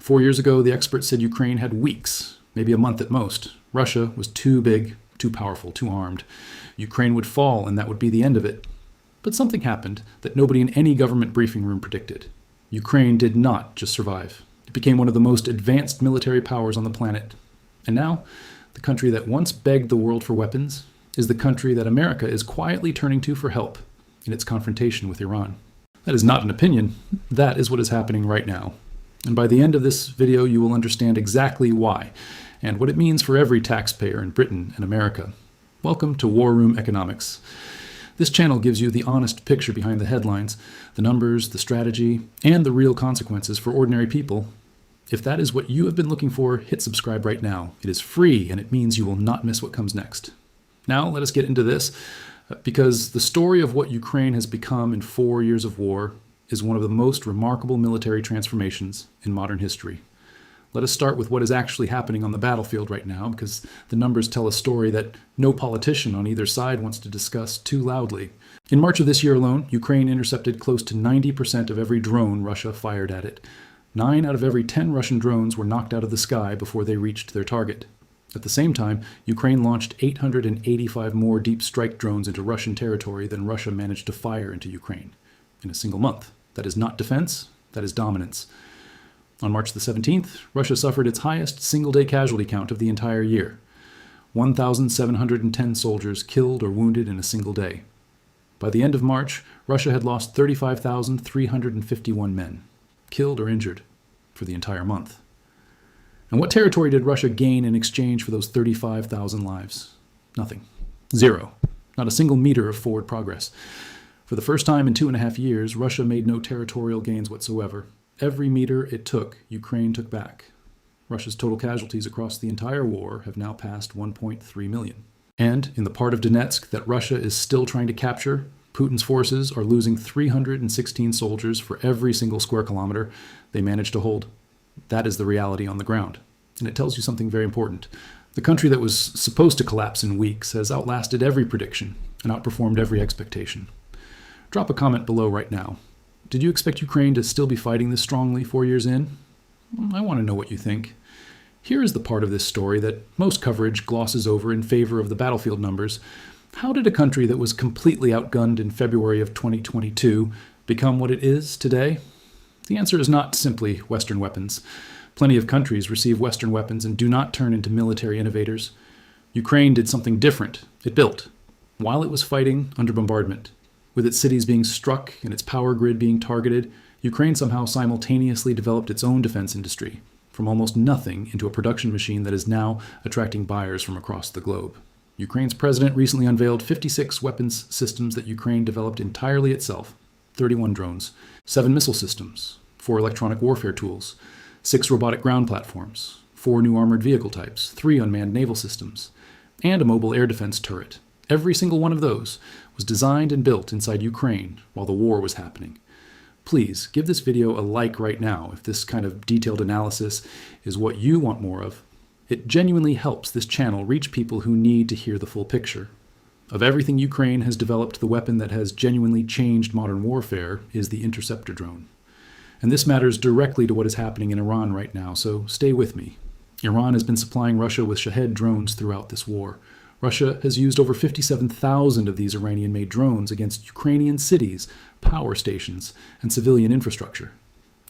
4 years ago, the experts said Ukraine had weeks, maybe a month at most. Russia was too big, too powerful, too armed. Ukraine would fall, and that would be the end of it. But something happened that nobody in any government briefing room predicted. Ukraine did not just survive. It became one of the most advanced military powers on the planet. And now, the country that once begged the world for weapons is the country that America is quietly turning to for help in its confrontation with Iran. That is not an opinion. That is what is happening right now. And by the end of this video, you will understand exactly why and what it means for every taxpayer in Britain and America. Welcome to War Room Economics. This channel gives you the honest picture behind the headlines, the numbers, the strategy, and the real consequences for ordinary people. If that is what you have been looking for, hit subscribe right now. It is free, and it means you will not miss what comes next. Now, let us get into this, because the story of what Ukraine has become in 4 years of war is one of the most remarkable military transformations in modern history. Let us start with what is actually happening on the battlefield right now, because the numbers tell a story that no politician on either side wants to discuss too loudly. In March of this year alone, Ukraine intercepted close to 90% of every drone Russia fired at it. 9 out of every 10 Russian drones were knocked out of the sky before they reached their target. At the same time, Ukraine launched 885 more deep strike drones into Russian territory than Russia managed to fire into Ukraine in a single month. That is not defense, that is dominance. On March the 17th, Russia suffered its highest single-day casualty count of the entire year. 1,710 soldiers killed or wounded in a single day. By the end of March, Russia had lost 35,351 men, killed or injured, for the entire month. And what territory did Russia gain in exchange for those 35,000 lives? Nothing. Zero. Not a single meter of forward progress. For the first time in 2.5 years, Russia made no territorial gains whatsoever. Every meter it took, Ukraine took back. Russia's total casualties across the entire war have now passed 1.3 million. And in the part of Donetsk that Russia is still trying to capture, Putin's forces are losing 316 soldiers for every single square kilometer they manage to hold. That is the reality on the ground. And it tells you something very important. The country that was supposed to collapse in weeks has outlasted every prediction and outperformed every expectation. Drop a comment below right now. Did you expect Ukraine to still be fighting this strongly 4 years in? I want to know what you think. Here is the part of this story that most coverage glosses over in favor of the battlefield numbers. How did a country that was completely outgunned in February of 2022 become what it is today? The answer is not simply Western weapons. Plenty of countries receive Western weapons and do not turn into military innovators. Ukraine did something different. It built, while it was fighting under bombardment. With its cities being struck and its power grid being targeted, Ukraine somehow simultaneously developed its own defense industry, from almost nothing into a production machine that is now attracting buyers from across the globe. Ukraine's president recently unveiled 56 weapons systems that Ukraine developed entirely itself, 31 drones, 7 missile systems, 4 electronic warfare tools, 6 robotic ground platforms, 4 new armored vehicle types, 3 unmanned naval systems, and a mobile air defense turret. Every single one of those was designed and built inside Ukraine while the war was happening. Please give this video a like right now if this kind of detailed analysis is what you want more of. It genuinely helps this channel reach people who need to hear the full picture. Of everything Ukraine has developed, the weapon that has genuinely changed modern warfare is the interceptor drone. And this matters directly to what is happening in Iran right now, so stay with me. Iran has been supplying Russia with Shahed drones throughout this war. Russia has used over 57,000 of these Iranian-made drones against Ukrainian cities, power stations, and civilian infrastructure.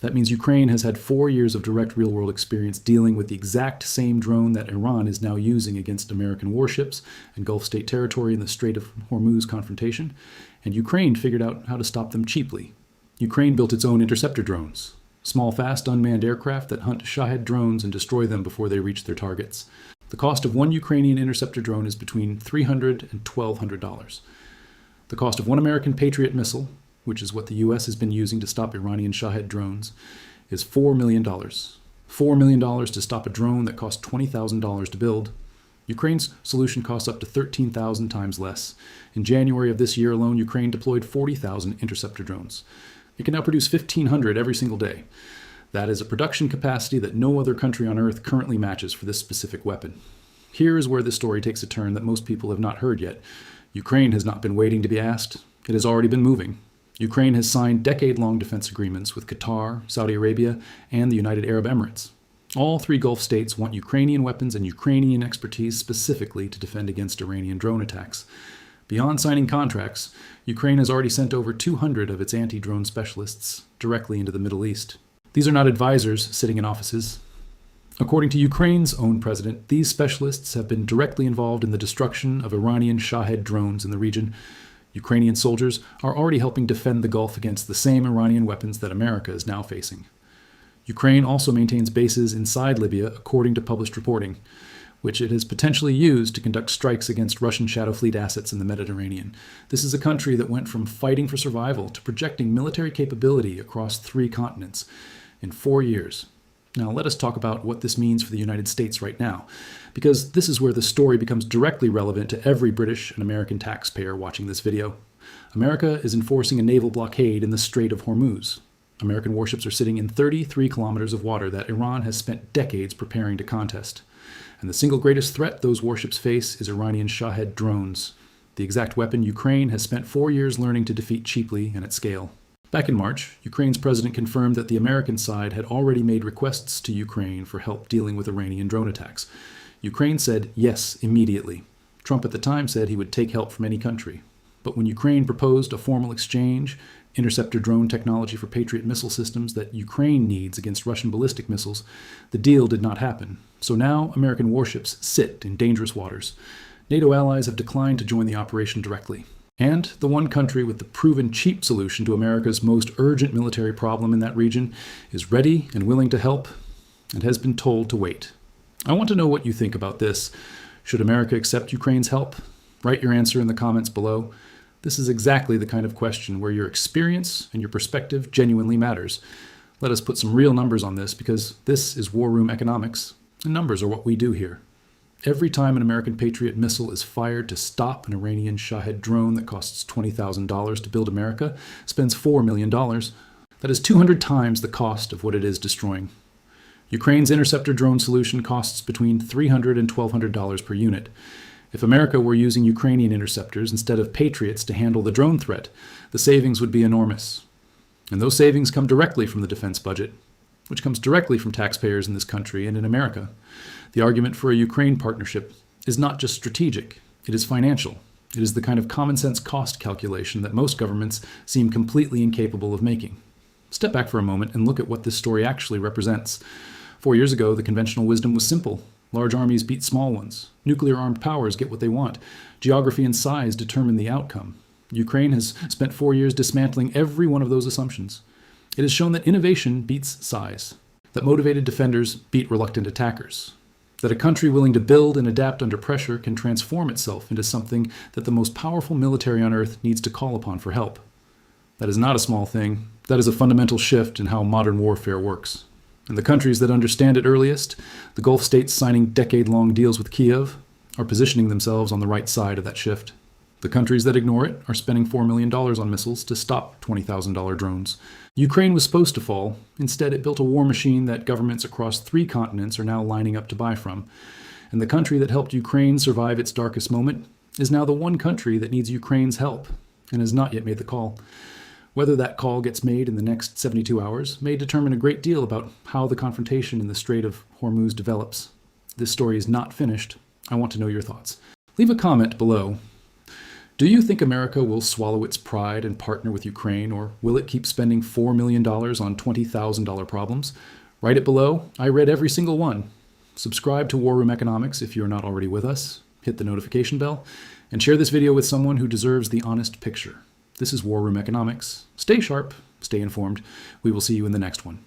That means Ukraine has had 4 years of direct real-world experience dealing with the exact same drone that Iran is now using against American warships and Gulf state territory in the Strait of Hormuz confrontation, and Ukraine figured out how to stop them cheaply. Ukraine built its own interceptor drones, small, fast, unmanned aircraft that hunt Shahed drones and destroy them before they reach their targets. The cost of one Ukrainian interceptor drone is between $300 and $1,200. The cost of one American Patriot missile, which is what the U.S. has been using to stop Iranian Shahed drones, is $4 million. $4 million to stop a drone that cost $20,000 to build. Ukraine's solution costs up to 13,000 times less. In January of this year alone, Ukraine deployed 40,000 interceptor drones. It can now produce 1,500 every single day. That is a production capacity that no other country on Earth currently matches for this specific weapon. Here is where this story takes a turn that most people have not heard yet. Ukraine has not been waiting to be asked. It has already been moving. Ukraine has signed decade-long defense agreements with Qatar, Saudi Arabia, and the United Arab Emirates. All three Gulf states want Ukrainian weapons and Ukrainian expertise specifically to defend against Iranian drone attacks. Beyond signing contracts, Ukraine has already sent over 200 of its anti-drone specialists directly into the Middle East. These are not advisors sitting in offices. According to Ukraine's own president, these specialists have been directly involved in the destruction of Iranian Shahed drones in the region. Ukrainian soldiers are already helping defend the Gulf against the same Iranian weapons that America is now facing. Ukraine also maintains bases inside Libya, according to published reporting, which it has potentially used to conduct strikes against Russian Shadow Fleet assets in the Mediterranean. This is a country that went from fighting for survival to projecting military capability across 3 continents in 4 years. Now, let us talk about what this means for the United States right now, because this is where the story becomes directly relevant to every British and American taxpayer watching this video. America is enforcing a naval blockade in the Strait of Hormuz. American warships are sitting in 33 kilometers of water that Iran has spent decades preparing to contest. And the single greatest threat those warships face is Iranian Shahed drones, the exact weapon Ukraine has spent 4 years learning to defeat cheaply and at scale. Back in March, Ukraine's president confirmed that the American side had already made requests to Ukraine for help dealing with Iranian drone attacks. Ukraine said yes immediately. Trump at the time said he would take help from any country. But when Ukraine proposed a formal exchange, interceptor drone technology for Patriot missile systems that Ukraine needs against Russian ballistic missiles, the deal did not happen. So now American warships sit in dangerous waters. NATO allies have declined to join the operation directly. And the one country with the proven cheap solution to America's most urgent military problem in that region is ready and willing to help and has been told to wait. I want to know what you think about this. Should America accept Ukraine's help? Write your answer in the comments below. This is exactly the kind of question where your experience and your perspective genuinely matters. Let us put some real numbers on this, because this is war room economics, and numbers are what we do here. Every time an American Patriot missile is fired to stop an Iranian Shahed drone that costs $20,000 to build America spends $4 million. That is 200 times the cost of what it is destroying. Ukraine's interceptor drone solution costs between $300 and $1,200 per unit. If America were using Ukrainian interceptors instead of Patriots to handle the drone threat, the savings would be enormous. And those savings come directly from the defense budget, which comes directly from taxpayers in this country and in America. The argument for a Ukraine partnership is not just strategic, it is financial. It is the kind of common sense cost calculation that most governments seem completely incapable of making. Step back for a moment and look at what this story actually represents. 4 years ago, the conventional wisdom was simple. Large armies beat small ones. Nuclear-armed powers get what they want. Geography and size determine the outcome. Ukraine has spent 4 years dismantling every one of those assumptions. It has shown that innovation beats size, that motivated defenders beat reluctant attackers, that a country willing to build and adapt under pressure can transform itself into something that the most powerful military on earth needs to call upon for help. That is not a small thing. That is a fundamental shift in how modern warfare works. And the countries that understand it earliest, the Gulf states signing decade-long deals with Kiev, are positioning themselves on the right side of that shift. The countries that ignore it are spending $4 million on missiles to stop $20,000 drones. Ukraine was supposed to fall. Instead, it built a war machine that governments across 3 continents are now lining up to buy from. And the country that helped Ukraine survive its darkest moment is now the one country that needs Ukraine's help and has not yet made the call. Whether that call gets made in the next 72 hours may determine a great deal about how the confrontation in the Strait of Hormuz develops. This story is not finished. I want to know your thoughts. Leave a comment below. Do you think America will swallow its pride and partner with Ukraine, or will it keep spending $4 million on $20,000 problems? Write it below. I read every single one. Subscribe to War Room Economics if you're not already with us. Hit the notification bell, and share this video with someone who deserves the honest picture. This is War Room Economics. Stay sharp, stay informed. We will see you in the next one.